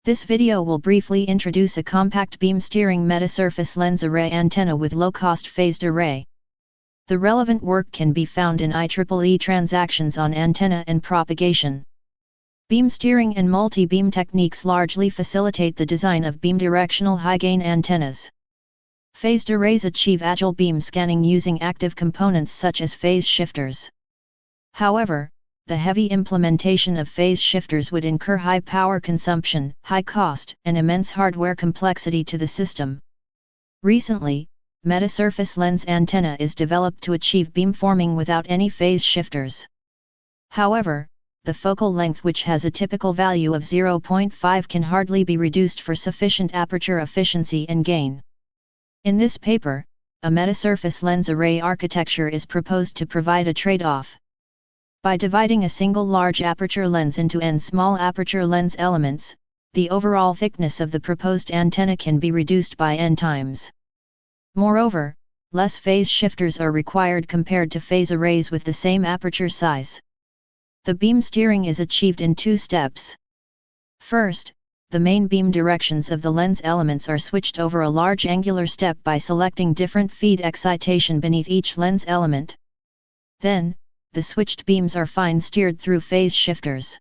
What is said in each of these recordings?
This video will briefly introduce a compact beam steering metasurface lens array antenna with low-cost phased array. The relevant work can be found in IEEE transactions on antenna and propagation. Beam steering and multi-beam techniques largely facilitate the design of beam-directional high-gain antennas. Phased arrays achieve agile beam scanning using active components such as phase shifters. However, the heavy implementation of phase shifters would incur high power consumption, high cost, and immense hardware complexity to the system. Recently, metasurface lens antenna is developed to achieve beamforming without any phase shifters. However, the focal length, which has a typical value of 0.5, can hardly be reduced for sufficient aperture efficiency and gain. In this paper, a metasurface lens array architecture is proposed to provide a trade-off. By dividing a single large aperture lens into n small aperture lens elements, the overall thickness of the proposed antenna can be reduced by n times. Moreover, less phase shifters are required compared to phase arrays with the same aperture size. The beam steering is achieved in two steps. First, the main beam directions of the lens elements are switched over a large angular step by selecting different feed excitation beneath each lens element. Then, the switched beams are fine-steered through phase shifters.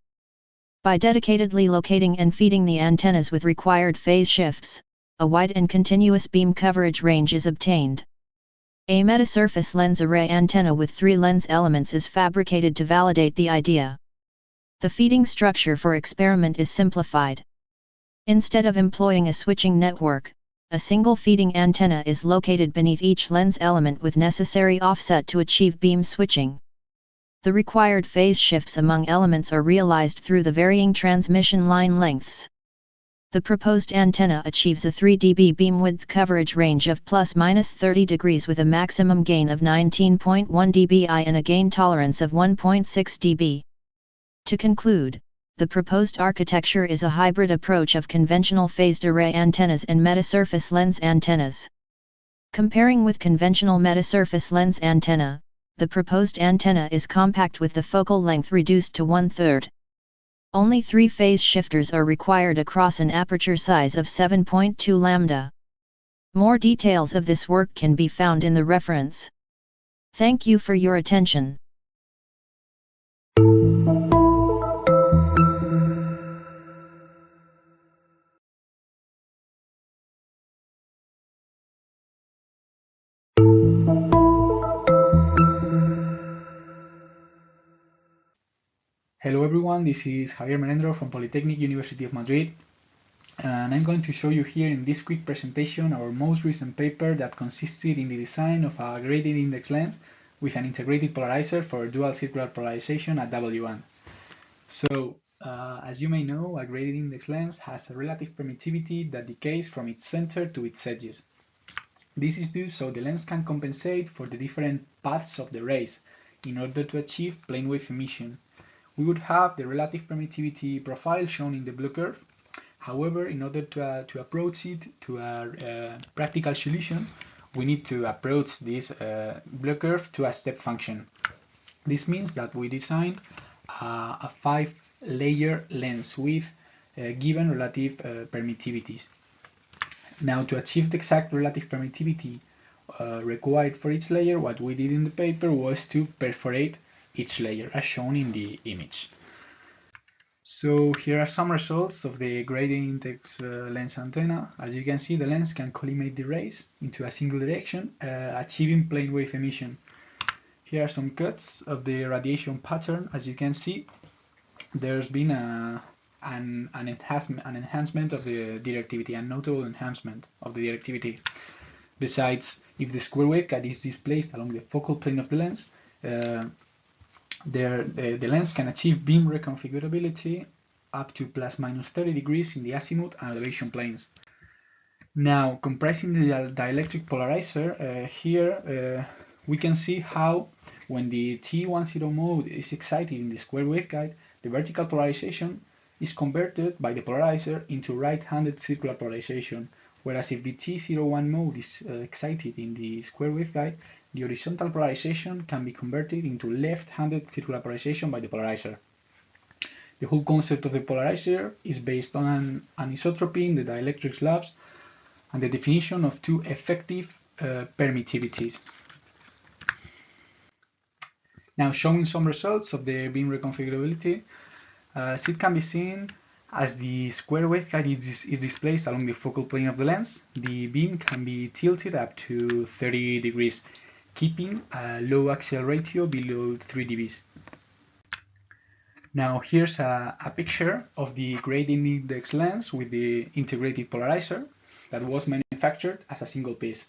By dedicatedly locating and feeding the antennas with required phase shifts, a wide and continuous beam coverage range is obtained. A metasurface lens array antenna with 3 lens elements is fabricated to validate the idea. The feeding structure for experiment is simplified. Instead of employing a switching network, a single feeding antenna is located beneath each lens element with necessary offset to achieve beam switching. The required phase shifts among elements are realized through the varying transmission line lengths. The proposed antenna achieves a 3 dB beam width coverage range of ± 30 degrees with a maximum gain of 19.1 dBi and a gain tolerance of 1.6 dB. To conclude, the proposed architecture is a hybrid approach of conventional phased array antennas and metasurface lens antennas. Comparing with conventional metasurface lens antenna, the proposed antenna is compact with the focal length reduced to 1/3. Only 3 phase shifters are required across an aperture size of 7.2 lambda. More details of this work can be found in the reference. Thank you for your attention. Hello everyone, this is Javier Melendro from Polytechnic University of Madrid, and I'm going to show you here in this quick presentation our most recent paper that consisted in the design of a gradient index lens with an integrated polarizer for dual circular polarization at W1. So, as you may know, a gradient index lens has a relative permittivity that decays from its center to its edges. This is due so the lens can compensate for the different paths of the rays in order to achieve plane wave emission. We would have the relative permittivity profile shown in the blue curve. However, in order to approach it to a practical solution, we need to approach this blue curve to a step function. This means that we designed a 5-layer lens with given relative permittivities. Now, to achieve the exact relative permittivity required for each layer, what we did in the paper was to perforate each layer as shown in the image. So here are some results of the gradient index lens antenna. As you can see, the lens can collimate the rays into a single direction, achieving plane wave emission. Here are some cuts of the radiation pattern. As you can see, there's been an enhancement of the directivity, a notable enhancement of the directivity. Besides, if the square waveguide is displaced along the focal plane of the lens, the lens can achieve beam reconfigurability up to ± 30 degrees in the azimuth and elevation planes. Now, comprising the dielectric polarizer, here we can see how when the T10 mode is excited in the square waveguide, the vertical polarization is converted by the polarizer into right-handed circular polarization, whereas if the T01 mode is excited in the square waveguide, the horizontal polarization can be converted into left-handed circular polarization by the polarizer. The whole concept of the polarizer is based on anisotropy in the dielectric slabs and the definition of two effective permittivities. Now, showing some results of the beam reconfigurability, as it can be seen, as the square waveguide is displaced along the focal plane of the lens, the beam can be tilted up to 30 degrees, keeping a low axial ratio below 3 dBs. Now here's a picture of the gradient index lens with the integrated polarizer that was manufactured as a single piece.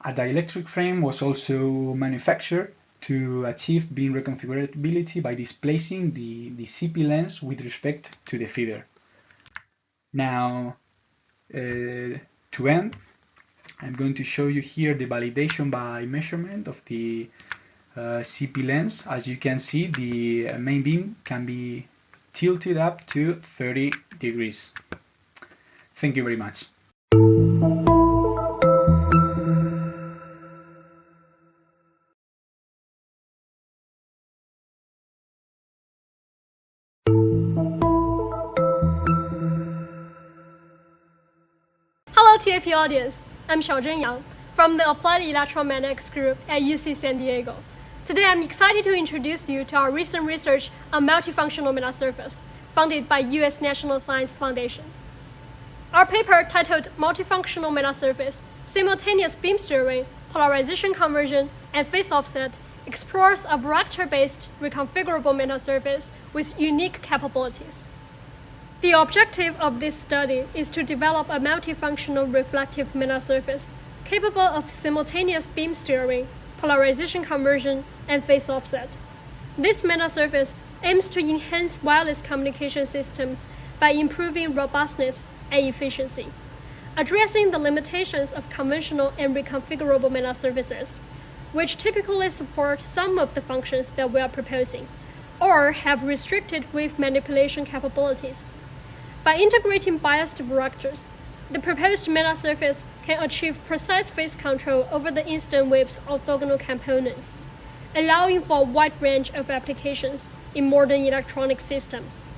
A dielectric frame was also manufactured to achieve beam reconfigurability by displacing the CP lens with respect to the feeder. Now, to end, I'm going to show you here the validation by measurement of the CP lens. As you can see, the main beam can be tilted up to 30 degrees. Thank you very much. Hello TAP audience, I'm Xiaozhen Yang from the Applied Electromagnetics Group at UC San Diego. Today I'm excited to introduce you to our recent research on multifunctional metasurface, funded by US National Science Foundation. Our paper titled Multifunctional Metasurface, Simultaneous Beamsteering, Polarization Conversion, and Phase Offset explores a vector-based reconfigurable metasurface with unique capabilities. The objective of this study is to develop a multifunctional reflective metasurface capable of simultaneous beam steering, polarization conversion, and phase offset. This metasurface aims to enhance wireless communication systems by improving robustness and efficiency, addressing the limitations of conventional and reconfigurable metasurfaces, which typically support some of the functions that we are proposing, or have restricted wave manipulation capabilities. By integrating biased vectors, the proposed metasurface can achieve precise phase control over the incident wave's orthogonal components, allowing for a wide range of applications in modern electronic systems.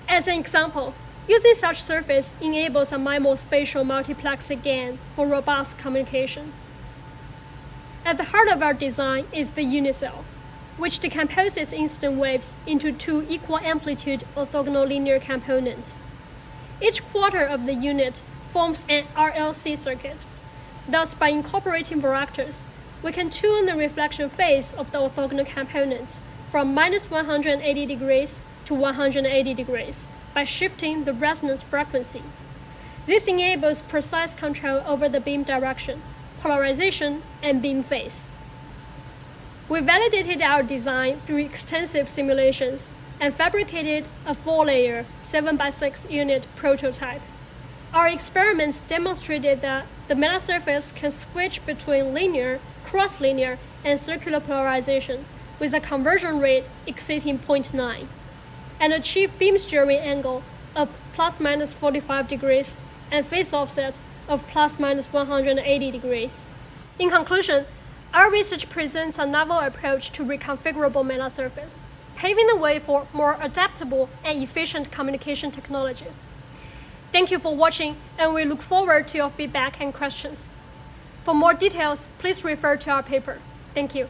As an example, using such surface enables a minimal spatial multiplexer gain for robust communication. At the heart of our design is the unicell, which decomposes incident waves into two equal amplitude orthogonal linear components. Each quarter of the unit forms an RLC circuit. Thus, by incorporating vectors, we can tune the reflection phase of the orthogonal components from -180 degrees to 180 degrees by shifting the resonance frequency. This enables precise control over the beam direction, polarization, and beam phase. We validated our design through extensive simulations and fabricated a 4-layer 7x6 unit prototype. Our experiments demonstrated that the metasurface can switch between linear, cross-linear, and circular polarization with a conversion rate exceeding 0.9, and achieve beam steering angle of ±45 degrees and phase offset of ±180 degrees. In conclusion, our research presents a novel approach to reconfigurable metasurface, paving the way for more adaptable and efficient communication technologies. Thank you for watching, and we look forward to your feedback and questions. For more details, please refer to our paper. Thank you.